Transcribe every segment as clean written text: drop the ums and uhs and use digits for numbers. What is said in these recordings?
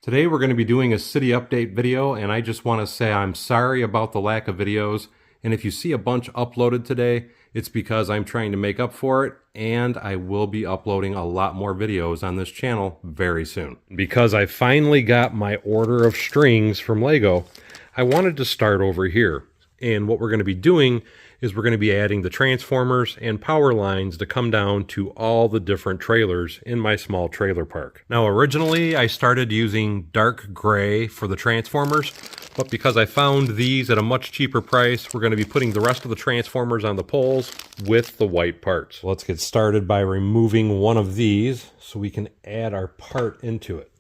Today we're going to be doing a city update video, and I just want to say I'm sorry about the lack of videos, and if you see a bunch uploaded today, it's because I'm trying to make up for it, and I will be uploading a lot more videos on this channel very soon. Because I finally got my order of strings from Lego, I wanted to start over here, and what we're going to be doing is we're going to be adding the transformers and power lines to come down to all the different trailers in my small trailer park. Now originally I started using dark gray for the transformers, but because I found these at a much cheaper price, we're going to be putting the rest of the transformers on the poles with the white parts. Let's get started by removing one of these so we can add our part into it.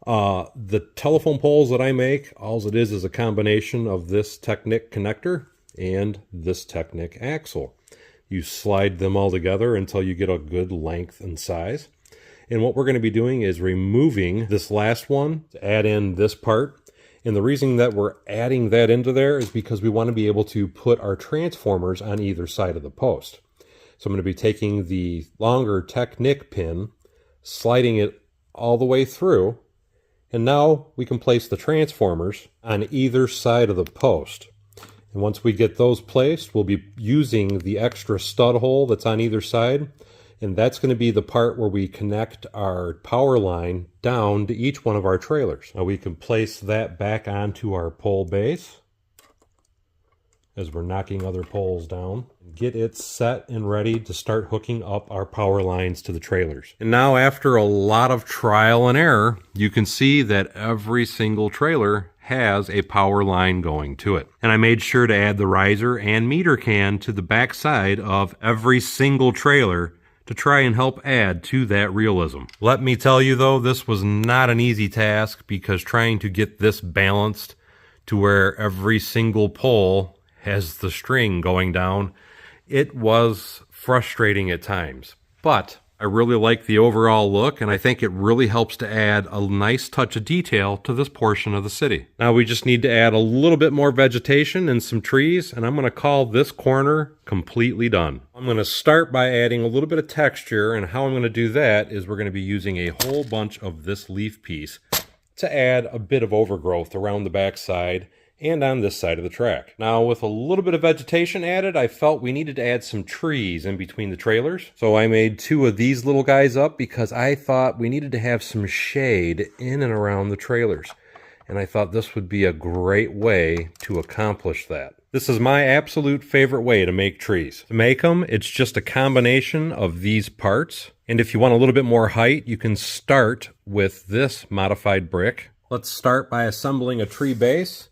The telephone poles that I make, all it is a combination of this Technic connector and this Technic axle. You slide them all together until you get a good length and size. And what we're going to be doing is removing this last one to add in this part. And the reason that we're adding that into there is because we want to be able to put our transformers on either side of the post. So I'm going to be taking the longer Technic pin, sliding it all the way through, and now we can place the transformers on either side of the post. And once we get those placed, we'll be using the extra stud hole that's on either side. And that's going to be the part where we connect our power line down to each one of our trailers. Now we can place that back onto our pole base as we're knocking other poles down. Get it set and ready to start hooking up our power lines to the trailers. And now after a lot of trial and error, you can see that every single trailer has a power line going to it. And I made sure to add the riser and meter can to the back side of every single trailer to try and help add to that realism. Let me tell you though, this was not an easy task because trying to get this balanced to where every single pole has the string going down, it was frustrating at times. But I really like the overall look, and I think it really helps to add a nice touch of detail to this portion of the city. Now we just need to add a little bit more vegetation and some trees, and I'm going to call this corner completely done. I'm going to start by adding a little bit of texture, and how I'm going to do that is we're going to be using a whole bunch of this leaf piece to add a bit of overgrowth around the back side and on this side of the track. Now with a little bit of vegetation added, I felt we needed to add some trees in between the trailers. So I made two of these little guys up because I thought we needed to have some shade in and around the trailers. And I thought this would be a great way to accomplish that. This is my absolute favorite way to make trees. To make them, it's just a combination of these parts. And if you want a little bit more height, you can start with this modified brick. Let's start by assembling a tree base.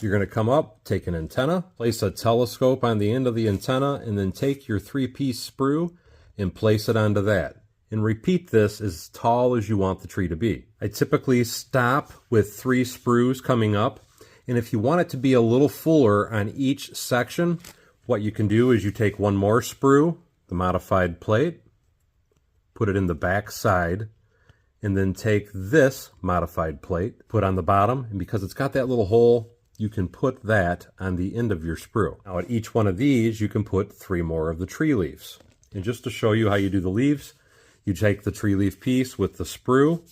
You're going to come up, take an antenna, place a telescope on the end of the antenna, and then take your 3-piece sprue and place it onto that. And repeat this as tall as you want the tree to be. I typically stop with 3 sprues coming up, and if you want it to be a little fuller on each section, what you can do is you take one more sprue, the modified plate, put it in the back side, and then take this modified plate, put on the bottom, and because it's got that little hole, you can put that on the end of your sprue. Now at each one of these, you can put 3 more of the tree leaves. And just to show you how you do the leaves, you take the tree leaf piece with the sprue,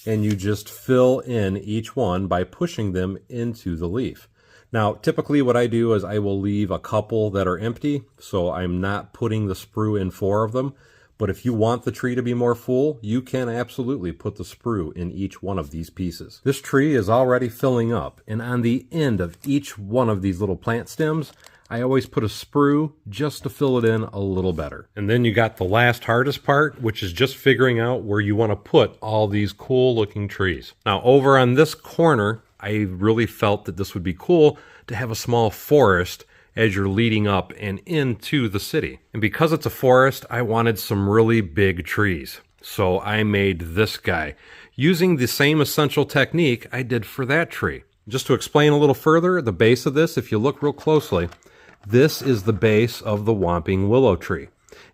and you just fill in each one by pushing them into the leaf. Now, typically what I do is I will leave a couple that are empty, so I'm not putting the sprue in 4 of them. But if you want the tree to be more full, you can absolutely put the sprue in each one of these pieces. This tree is already filling up, and on the end of each one of these little plant stems, I always put a sprue just to fill it in a little better. And then you got the last hardest part, which is just figuring out where you want to put all these cool looking trees. Now over on this corner, I really felt that this would be cool to have a small forest as you're leading up and into the city. And because it's a forest, I wanted some really big trees. So I made this guy using the same essential technique I did for that tree. Just to explain a little further, the base of this, if you look real closely, this is the base of the Whomping Willow tree.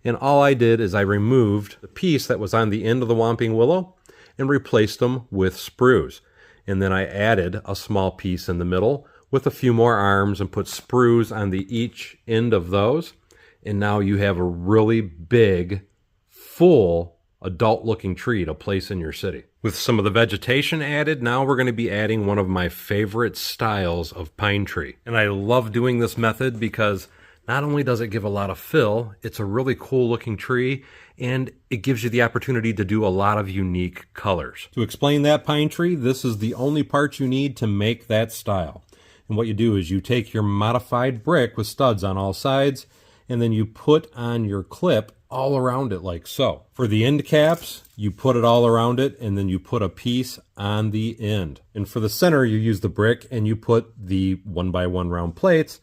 And all I did is I removed the piece that was on the end of the Whomping Willow and replaced them with sprues. And then I added a small piece in the middle with a few more arms and put sprues on each end of those. And now you have a really big, full adult looking tree to place in your city. With some of the vegetation added, now we're going to be adding one of my favorite styles of pine tree. And I love doing this method because not only does it give a lot of fill, it's a really cool looking tree, and it gives you the opportunity to do a lot of unique colors. To explain that pine tree, this is the only part you need to make that style. And what you do is you take your modified brick with studs on all sides, and then you put on your clip all around it like so. For the end caps, you put it all around it, and then you put a piece on the end. And for the center, you use the brick and you put the 1x1 round plates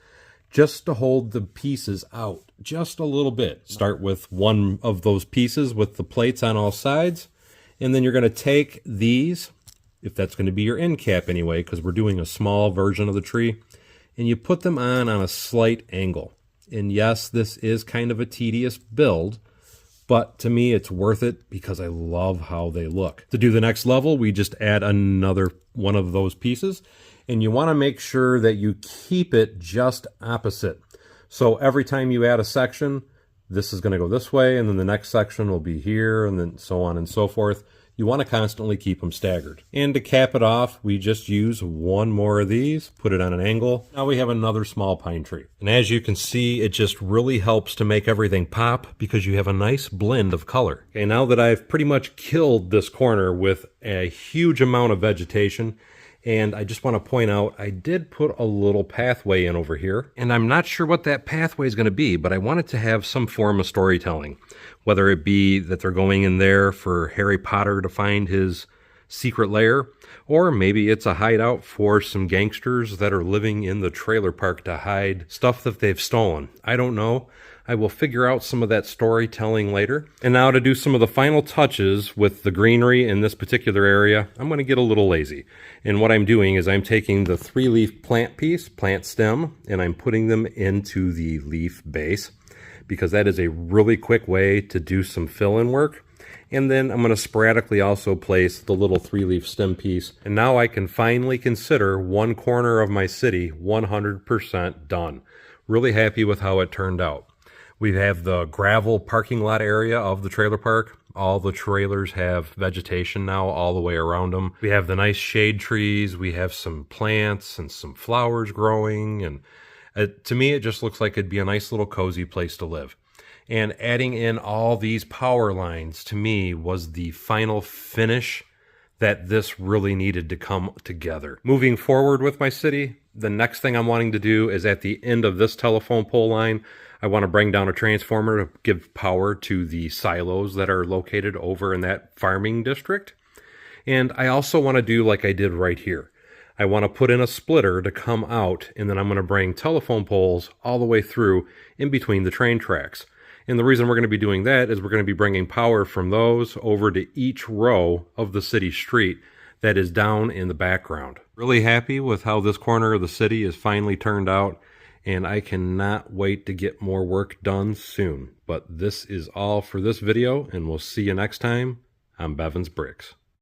just to hold the pieces out just a little bit. Start with one of those pieces with the plates on all sides, and then you're going to take these, if that's going to be your end cap anyway, because we're doing a small version of the tree, and you put them on a slight angle. And yes, this is kind of a tedious build, but to me it's worth it because I love how they look. To do the next level, we just add another one of those pieces, and you want to make sure that you keep it just opposite. So every time you add a section, this is going to go this way, and then the next section will be here, and then so on and so forth. You want to constantly keep them staggered. And to cap it off, we just use one more of these, put it on an angle. Now we have another small pine tree. And as you can see, it just really helps to make everything pop because you have a nice blend of color. Okay, now that I've pretty much killed this corner with a huge amount of vegetation, and I just want to point out, I did put a little pathway in over here, and I'm not sure what that pathway is going to be, but I want it to have some form of storytelling. Whether it be that they're going in there for Harry Potter to find his secret lair, or maybe it's a hideout for some gangsters that are living in the trailer park to hide stuff that they've stolen. I don't know. I will figure out some of that storytelling later. And now to do some of the final touches with the greenery in this particular area, I'm going to get a little lazy. And what I'm doing is I'm taking the 3-leaf plant stem, and I'm putting them into the leaf base, because that is a really quick way to do some fill-in work. And then I'm going to sporadically also place the little 3-leaf stem piece. And now I can finally consider one corner of my city 100% done. Really happy with how it turned out. We have the gravel parking lot area of the trailer park. All the trailers have vegetation now all the way around them. We have the nice shade trees. We have some plants and some flowers growing, and to me, it just looks like it'd be a nice little cozy place to live. And adding in all these power lines, to me, was the final finish that this really needed to come together. Moving forward with my city, the next thing I'm wanting to do is at the end of this telephone pole line, I want to bring down a transformer to give power to the silos that are located over in that farming district. And I also want to do like I did right here. I want to put in a splitter to come out, and then I'm going to bring telephone poles all the way through in between the train tracks. And the reason we're going to be doing that is we're going to be bringing power from those over to each row of the city street that is down in the background. Really happy with how this corner of the city is finally turned out, and I cannot wait to get more work done soon. But this is all for this video, and we'll see you next time on Bevins Bricks.